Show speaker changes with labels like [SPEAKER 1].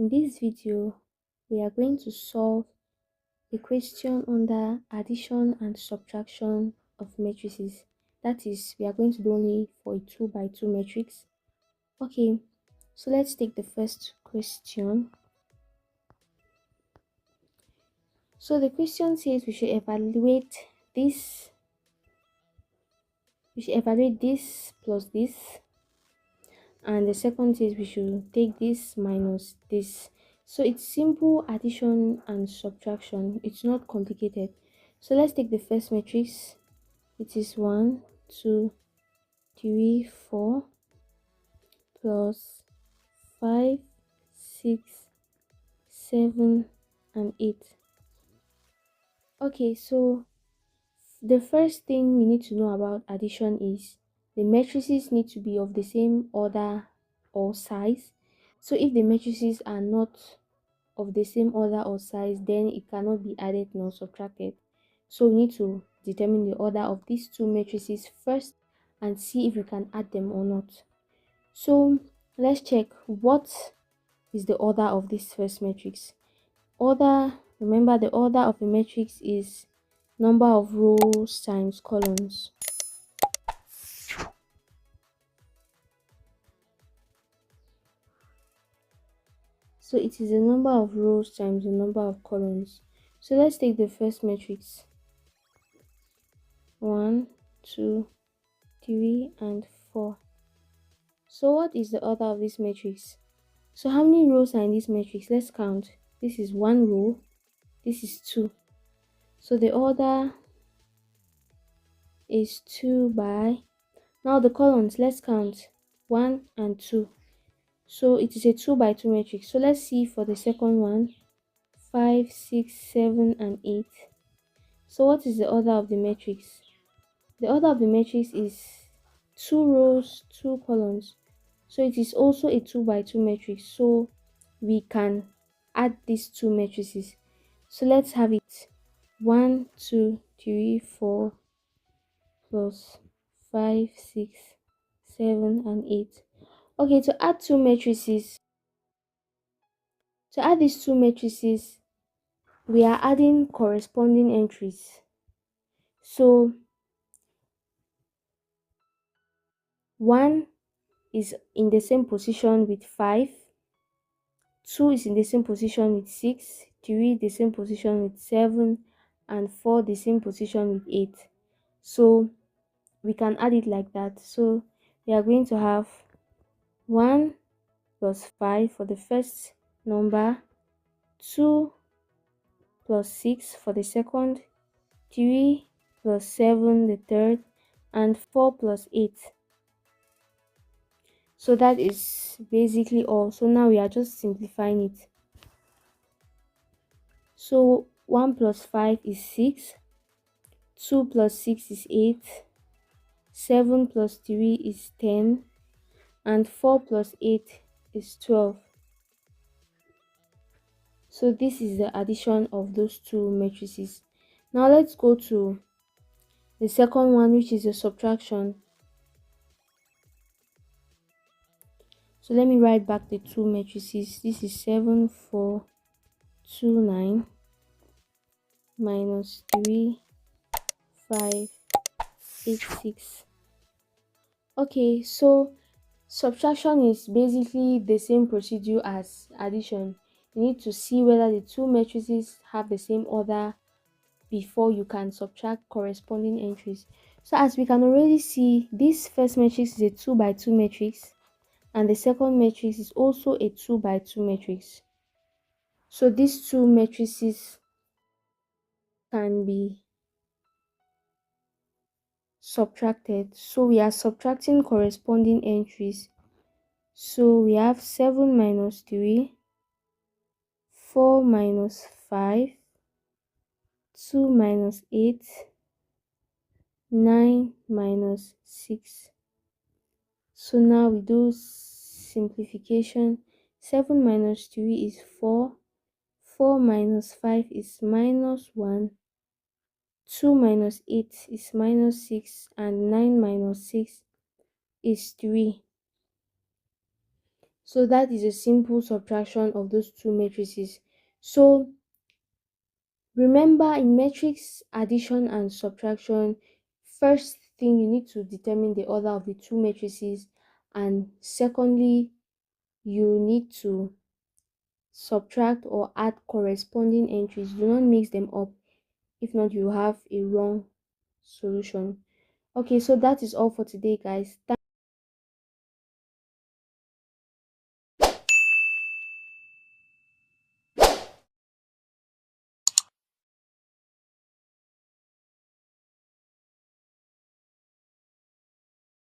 [SPEAKER 1] In this video, we are going to solve a question under addition and subtraction of matrices. That is, we are going to do only for a 2 by 2 matrix. Okay, so let's take the first question. So the question says we should evaluate this plus this, and the second says we should take this minus this. So it's simple addition and subtraction, it's not complicated. So let's take the first matrix. It is 1 2 3 4 plus 5 6 7 and 8. Okay, so the first thing we need to know about addition is the matrices need to be of the same order or size. So if the matrices are not of the same order or size, then it cannot be added nor subtracted. So we need to determine the order of these two matrices first and see if we can add them or not. So let's check what is the order of this first matrix. Remember, the order of a matrix is number of rows times columns. So it is the number of rows times the number of columns. So let's take the first matrix. 1 2 3 and 4. So what is the order of this matrix? So how many rows are in this matrix? Let's count. This is 1 row, this is 2. So the order is 2 by, now the columns, let's count 1 and 2. So it is a 2 by 2 matrix. So let's see for the second one, 5 6 7 and 8. So what is the order of the matrix? The order of the matrix is 2 rows 2 columns. So it is also a 2 by 2 matrix. So we can add these two matrices. So let's have it 1 2 3 4 plus 5 6 7 and 8. Okay, to add these two matrices, we are adding corresponding entries. So 1 is in the same position with 5, 2 is in the same position with 6, 3 the same position with 7, and 4 the same position with 8. So we can add it like that. So we are going to have 1 plus 5 for the first number, 2 plus 6 for the second, 3 plus 7 the third, and 4 plus 8. So that is basically all. So now we are just simplifying it. So 1 plus 5 is 6, 2 plus 6 is 8, 7 plus 3 is 10, and 4 plus 8 is 12. So this is the addition of those two matrices. Now let's go to the second one, which is the subtraction. So let me write back the two matrices. This is 7 4 2 9 minus 3 5 8 6. Okay, so subtraction is basically the same procedure as addition. You need to see whether the two matrices have the same order before you can subtract corresponding entries. So as we can already see, this first matrix is a 2 by 2 matrix, and the second matrix is also a 2 by 2 matrix. So these two matrices can be subtracted. So we are subtracting corresponding entries. So we have 7 minus 3, 4 minus 5, 2 minus 8, 9 minus 6. So now we do simplification. 7 minus 3 is 4, 4 minus 5 is minus 1, 2 minus 8 is minus 6, and 9 minus 6 is 3. So that is a simple subtraction of those two matrices. So remember, in matrix addition and subtraction, first thing you need to determine the order of the two matrices, and secondly you need to subtract or add corresponding entries. Do not mix them up, if not you have a wrong solution. Okay, so that is all for today, guys.